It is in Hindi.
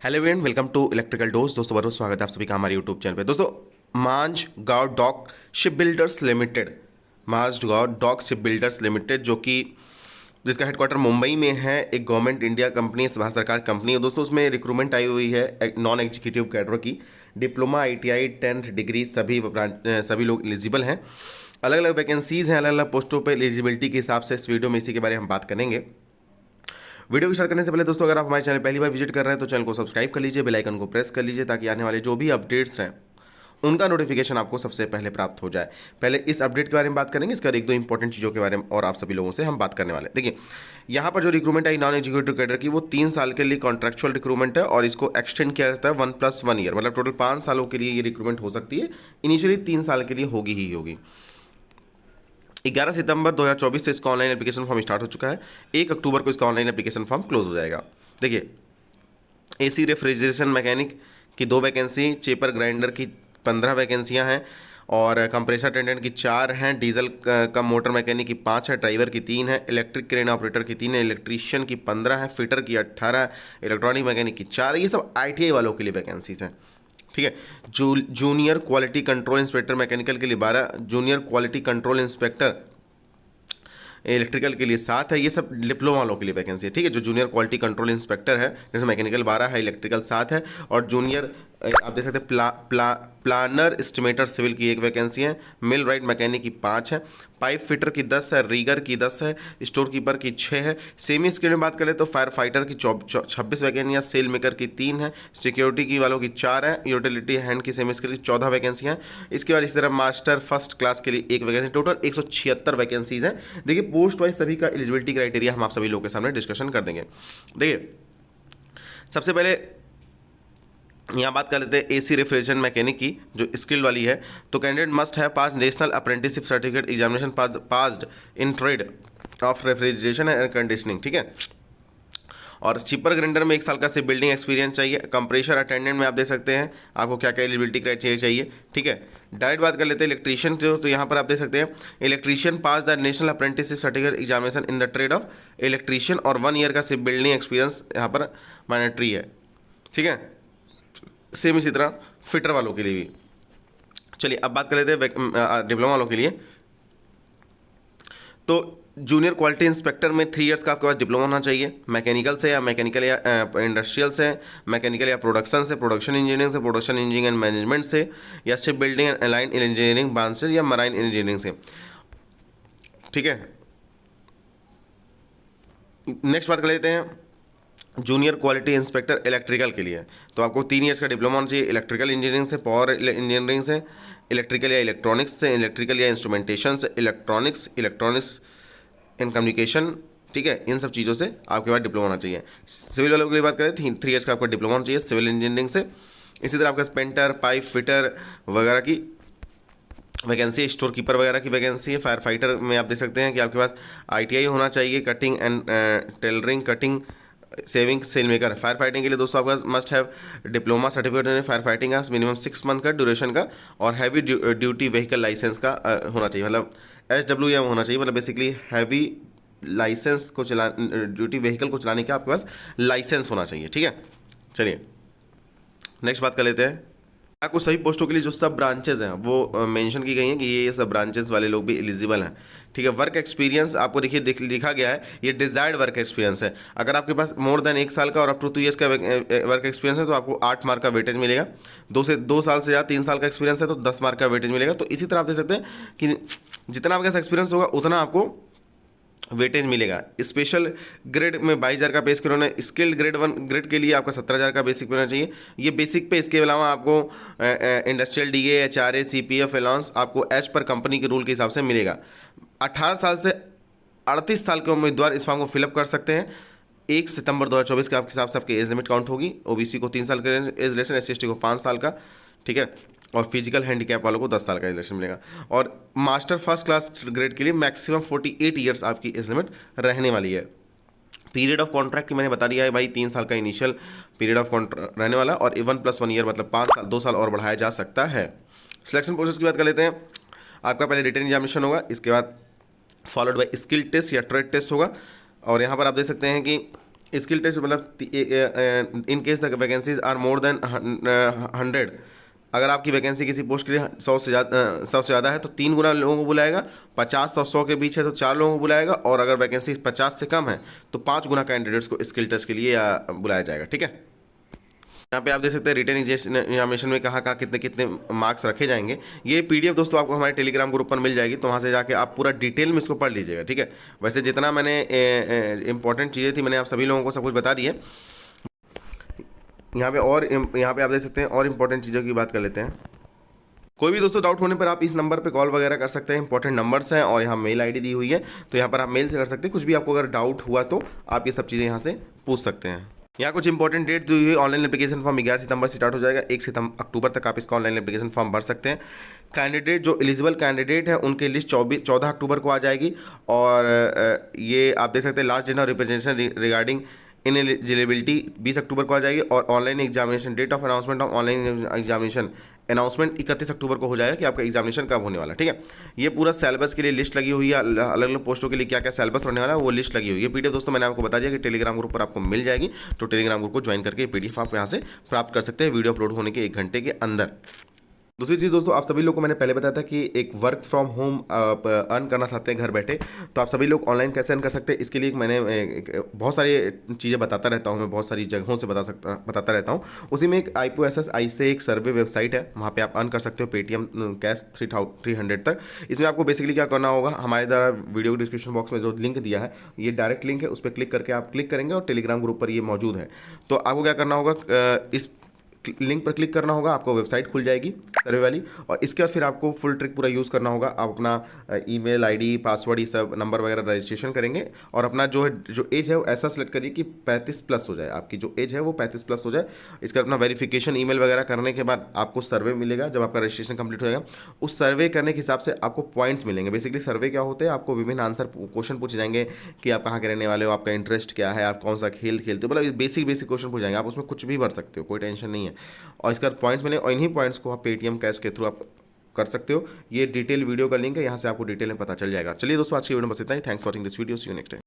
Hello everyone, welcome to electrical dose. दोस्तों बहुत स्वागत है आप सभी का हमारे यूट्यूब चैनल पे। दोस्तों मांझ गांव डॉक शिप बिल्डर्स लिमिटेड, मांझ गांव डॉक शिप बिल्डर्स लिमिटेड जो कि जिसका हेडक्वार्टर मुंबई में है, एक गवर्नमेंट इंडिया कंपनी, भारत सरकार कंपनी है। दोस्तों उसमें रिक्रूटमेंट आई हुई है नॉन एग्जीक्यूटिव कैडर की। डिप्लोमा, आईटीआई, 10th डिग्री सभी लोग एलिजिबल हैं। अलग अलग वैकेंसीज हैं, अलग अलग पोस्टों पर एलिजिबिलिटी के हिसाब से इस वीडियो में इसी के बारे में हम बात करेंगे। वीडियो को स्टार्ट करने से पहले दोस्तों, अगर आप हमारे चैनल पहली बार विजिट कर रहे हैं तो चैनल को सब्सक्राइब कर लीजिए, बेल आइकन को प्रेस कर लीजिए ताकि आने वाले जो भी अपडेट्स हैं उनका नोटिफिकेशन आपको सबसे पहले प्राप्त हो जाए। पहले इस अपडेट के बारे में बात करेंगे, इसके बाद एक दो इंपॉर्टेंट चीज़ों के बारे में और आप सभी लोगों से हम बात करने वाले हैं। देखिए यहाँ पर जो रिक्रूटमेंट आई नॉन एग्जीक्यूटिव कैडर की, वो 3 साल के लिए कॉन्ट्रैक्चुअल रिक्रूटमेंट है और इसको एक्सटेंड किया जाता है 1+1 ईयर, मतलब टोटल 5 सालों के लिए ये रिक्रूटमेंट हो सकती है। इनिशियली 3 साल के लिए होगी ही होगी। 11 सितंबर 2024 से इसका ऑनलाइन एप्लीकेशन फॉर्म स्टार्ट हो चुका है। 1 अक्टूबर को इसका ऑनलाइन एप्लीकेशन फॉर्म क्लोज हो जाएगा। देखिए एसी रेफ्रिजरेशन मैकेनिक की 2 वैकेंसी, चेपर ग्राइंडर की 15 वैकेंसियां हैं और कंप्रेसर अटेंडेंट की 4 हैं, डीजल कम मोटर मैकेनिक की 5 है, ड्राइवर की 3 है, इलेक्ट्रिक क्रेन ऑपरेटर की 3 है, इलेक्ट्रीशियन की 15 है, फिटर की 18 है, इलेक्ट्रॉनिक मैकेनिक की 4 है। ये सब आईटीआई वालों के लिए वैकेंसीज हैं। ठीक है। Junior quality control inspector mechanical के लिए 12, junior quality control inspector electrical के लिए 7 है। ये सब डिप्लोमा वालों के लिए वैकेंसी है। ठीक है। जो जूनियर क्वालिटी कंट्रोल इंस्पेक्टर है, जैसे मैकेनिकल 12 है, इलेक्ट्रिकल 7 है, और जूनियर आप देख सकते हैं प्लानर एस्टिमेटर सिविल की 1 वैकेंसी है, मिल राइट मैकेनिक की 5 है, पाइप फिटर की 10 है, रीगर की 10 है, स्टोर कीपर की 6 है। सेमी स्किल में बात करें तो फायर फाइटर की 26 वैकेंसियाँ, सेल मेकर की 3 है, सिक्योरिटी की वालों की 4 है, यूटिलिटी हैंड की सेमी स्किल की 14 वैकेंसियाँ। इसके बाद इसी तरह मास्टर फर्स्ट क्लास के लिए 1 वैकेंसी, टोटल 176 वैकेंसीज हैं। देखिए पोस्ट वाइज सभी का एलिजिबिलिटी क्राइटेरिया हम आप सभी लोगों के सामने डिस्कशन कर देंगे। देखिए सबसे पहले यहाँ बात कर लेते हैं एसी रेफ्रिजरेशन मैकेनिक की, जो स्किल्ड वाली है। तो candidate must have pass national apprenticeship certificate examination passed in trade off refrigeration and air conditioning. ठीक है। और चिपर ग्राइंडर में 1 साल का सिर्फ बिल्डिंग एक्सपीरियंस चाहिए। कंप्रेशर अटेंडेंट में आप देख सकते हैं आपको क्या क्या एलिजिबिलिटी क्राइटेरिया चाहिए। ठीक है। डायरेक्ट बात कर लेते हैं इलेक्ट्रीशियन जो, तो यहाँ पर आप देख सकते हैं electrician pass the national apprenticeship certificate examination in the trade off electrician और 1 ईयर का सिर्फ बिल्डिंग एक्सपीरियंस यहाँ पर मैंडेटरी है। ठीक है। सेम इसी तरह फिटर वालों के लिए भी। चलिए अब बात कर लेते हैं डिप्लोमा वालों के लिए। तो जूनियर क्वालिटी इंस्पेक्टर में 3 इयर्स का आपके पास डिप्लोमा होना चाहिए, मैकेनिकल से या मैकेनिकल या इंडस्ट्रियल से, मैकेनिकल या प्रोडक्शन से, प्रोडक्शन इंजीनियरिंग से, प्रोडक्शन इंजीनियरिंग एंड मैनेजमेंट से, या ship building and align engineering branch से, या मराइन इंजीनियरिंग से। ठीक है। नेक्स्ट बात कर लेते हैं जूनियर क्वालिटी इंस्पेक्टर इलेक्ट्रिकल के लिए। तो आपको 3 इयर्स का डिप्लोमा होना चाहिए इलेक्ट्रिकल इंजीनियरिंग से, पावर इंजीनियरिंग से, इलेक्ट्रिकल या इलेक्ट्रॉनिक्स से, इलेक्ट्रिकल या इंस्ट्रूमेंटेशन से, इलेक्ट्रॉनिक्स इन कम्युनिकेशन। ठीक है। इन सब चीज़ों से आपके पास डिप्लोमा होना चाहिए। सिविल वालों की बात करें 3 इयर्स का आपका डिप्लोमा होना चाहिए सिविल इंजीनियरिंग से। इसी तरह आपका पेंटर, पाइप फिटर वगैरह की वैकेंसी, स्टोर कीपर वगैरह की वैकेंसी है। फायर फाइटर में आप देख सकते हैं कि आपके पास आईटीआई होना चाहिए, cutting and tailoring, cutting sewing, sail maker. Fire fighting के लिए दोस्तों आपका must have diploma certificate fire fighting का, मिनिमम 6 मंथ का ड्यूरेशन का, और हैवी ड्यूटी व्हीकल लाइसेंस का होना चाहिए, मतलब SWM होना चाहिए, मतलब बेसिकली हैवी लाइसेंस को ड्यूटी व्हीकल को चलाने का आपके पास लाइसेंस होना चाहिए। ठीक है। चलिए नेक्स्ट बात कर लेते हैं। आपको सभी पोस्टों के लिए जो सब ब्रांचेज हैं वो मेंशन की गई हैं कि ये सब ब्रांचेस वाले लोग भी एलिजिबल हैं। ठीक है। वर्क एक्सपीरियंस आपको देखिए लिखा गया है, ये डिजायर्ड वर्क एक्सपीरियंस है। अगर आपके पास मोर देन 1 साल का और अप टू 2 ईयर्स का वर्क एक्सपीरियंस है तो आपको 8 मार्क का वेटेज मिलेगा। 2 साल से ज़्यादा 3 साल का एक्सपीरियंस है तो 10 मार्क का वेटेज मिलेगा। तो इसी तरह आप देख सकते हैं कि जितना आपके पास एक्सपीरियंस होगा उतना आपको वेटेज मिलेगा। स्पेशल ग्रेड में 22,000 का पे स्केल होना है। स्किल्ड ग्रेड के लिए आपका 17,000 का बेसिक पे होना चाहिए। ये बेसिक पे, इसके अलावा आपको industrial DA, HRA, CPF allowance आपको एज पर कंपनी के रूल के हिसाब से मिलेगा। 18 साल से 38 साल के उम्मीदवार इस फॉर्म को फिलअप कर सकते हैं। 1 सितंबर 2024 के आपके हिसाब से आपकी एज लिमिट काउंट होगी। OBC को 3 साल का एज रिलेशन, SC/ST को 5 साल का। ठीक है। और फिजिकल हैंडीकैप वालों को 10 साल का रिलेशन मिलेगा। और मास्टर फर्स्ट क्लास ग्रेड के लिए मैक्सिमम 48 ईयर्स आपकी एज लिमिट रहने वाली है। पीरियड ऑफ कॉन्ट्रैक्ट की मैंने बता दिया है भाई, 3 साल का इनिशियल पीरियड ऑफ कॉन्ट्रैक्ट रहने वाला, और 1+1 ईयर मतलब 5 साल, 2 साल और बढ़ाया जा सकता है। सिलेक्शन प्रोसेस की बात कर लेते हैं। आपका पहले रिटन एग्जामिनेशन होगा, इसके बाद फॉलोड बाय स्किल टेस्ट या ट्रेड टेस्ट होगा। और यहाँ पर आप देख सकते हैं कि स्किल टेस्ट मतलब in case the vacancies are more than 100, अगर आपकी वैकेंसी किसी पोस्ट के लिए 100 से ज़्यादा है तो 3 गुना लोगों को बुलाएगा, 50 और 100 के बीच है तो 4 लोगों को बुलाएगा, और अगर वैकेंसी 50 से कम है तो 5 गुना कैंडिडेट्स को स्किल टेस्ट के लिए बुलाया जाएगा। ठीक है, यहाँ पे आप देख सकते हैं रिटन एग्जामिनेशन में कहाँ कहाँ कितने कितने मार्क्स रखे जाएंगे। ये पीडीएफ दोस्तों आपको हमारे टेलीग्राम ग्रुप पर मिल जाएगी, तो वहाँ से जाके आप पूरा डिटेल में इसको पढ़ लीजिएगा। ठीक है, वैसे जितना मैंने इंपॉर्टेंट चीज़ें थी मैंने आप सभी लोगों को सब कुछ बता दी है। यहाँ पे आप देख सकते हैं और इम्पोर्टेंट चीज़ों की बात कर लेते हैं। कोई भी दोस्तों डाउट होने पर आप इस नंबर पे कॉल वगैरह कर सकते हैं, इंपॉर्टेंट नंबर्स हैं, और यहाँ मेल आईडी दी हुई है, तो यहाँ पर आप मेल से कर सकते हैं। कुछ भी आपको अगर डाउट हुआ तो आप ये सब चीज़ें यहाँ से पूछ सकते हैं। यहाँ कुछ इंपॉर्टेंट डेट जो है, ऑनलाइन एप्लीकेशन फॉर्म 11 सितंबर से स्टार्ट हो जाएगा, 1 अक्टूबर तक आप इसका ऑनलाइन एप्लीकेशन फॉर्म भर सकते हैं। कैंडिडेट जो एलिजिबल कैंडिडेट है उनकी लिस्ट 14 अक्टूबर को आ जाएगी, और ये आप देख सकते हैं last date of representation regarding ineligibility 20 अक्टूबर को आ जाएगी, और online examination date of announcement of online examination announcement 31 अक्टूबर को हो जाएगा कि आपका एग्जामिनेशन कब होने वाला है। ठीक है, ये पूरा सिलेबस के लिए लिस्ट लगी हुई है, अलग अलग पोस्टों के लिए क्या क्या सिलेबस होने वाला है वो लिस्ट लगी हुई है। पीडीएफ दोस्तों मैंने आपको बता दिया कि टेलीग्राम ग्रुप पर आपको मिल जाएगी, तो टेलीग्राम ग्रुप को ज्वाइन करके पीडीएफ आप यहाँ से प्राप्त कर सकते हैं वीडियो अपलोड होने के 1 घंटे के अंदर। दूसरी चीज़ दोस्तों, आप सभी लोग को मैंने पहले बताया था कि एक वर्क फ्रॉम होम आप अर्न करना चाहते हैं घर बैठे, तो आप सभी लोग ऑनलाइन कैसे अर्न कर सकते हैं इसके लिए मैंने बहुत सारी चीज़ें बताता रहता हूँ, मैं बहुत सारी जगहों से बताता रहता हूँ। उसी में एक IPOSS से एक सर्वे वेबसाइट है, वहाँ पे आप अर्न कर सकते हो पेटीएम कैश 300 तक। इसमें आपको बेसिकली क्या करना होगा, हमारे द्वारा वीडियो डिस्क्रिप्शन बॉक्स में जो लिंक दिया है ये डायरेक्ट लिंक है, उस पर क्लिक करके आप क्लिक करेंगे और टेलीग्राम ग्रुप पर ये मौजूद है। तो आपको क्या करना होगा, इस लिंक पर क्लिक करना होगा, आपको वेबसाइट खुल जाएगी सर्वे वाली, और इसके बाद फिर आपको फुल ट्रिक पूरा यूज़ करना होगा। आप अपना ईमेल आईडी पासवर्ड ये सब नंबर वगैरह रजिस्ट्रेशन करेंगे, और अपना जो एज है वो ऐसा सेलेक्ट करिए कि 35 प्लस हो जाए, आपकी जो एज है वो 35 प्लस हो जाए। इसका अपना वेरिफिकेशन ईमेल वगैरह करने के बाद आपको सर्वे मिलेगा, जब आपका रजिस्ट्रेशन कंप्लीट हो जाएगा उस सर्वे करने के हिसाब से आपको पॉइंट्स मिलेंगे। बेसिकली सर्वे क्या होते हैं, आपको विभिन्न आंसर क्वेश्चन पूछे जाएंगे कि आप कहाँ के रहने वाले हो, आपका इंटरेस्ट क्या है, आप कौन सा खेल खेलते हो, मतलब बेसिक क्वेश्चन पूछ जाएंगे, आप उसमें कुछ भी भर सकते हो, कोई टेंशन नहीं है। और इसका पॉइंट्स मिले, और इन्हीं पॉइंट्स को आप पेटीएम कैश के थ्रू आप कर सकते हो। ये डिटेल वीडियो का लिंक है, यहाँ से आपको डिटेल में पता चल जाएगा। चलिए दोस्तों आज की वीडियो में बस इतना ही। Thanks for watching this video, see you next time.